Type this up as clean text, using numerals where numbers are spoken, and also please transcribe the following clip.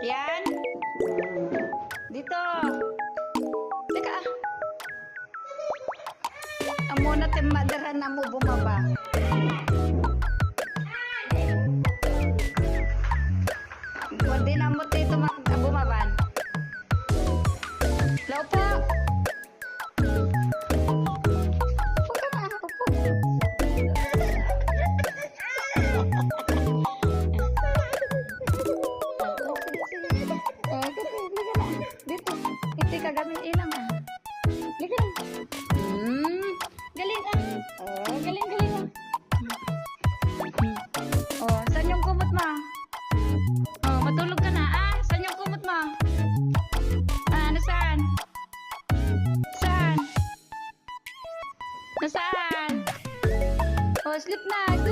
Yan. Dito. Teka ah. Amo na timadara na mo bumaba. Hindi na mo dito bumaban. Law po. Upo ka na. Upo. Dito. Iti ka gamin ilang ah. Liga lang. Galing ah. Oh, galing ah. Oh, saan yung kumot mo? Oh, matulog ka na ah. Saan yung kumot mo? Ah, nasaan? Saan? Nasaan? Oh, sleep na. Sleep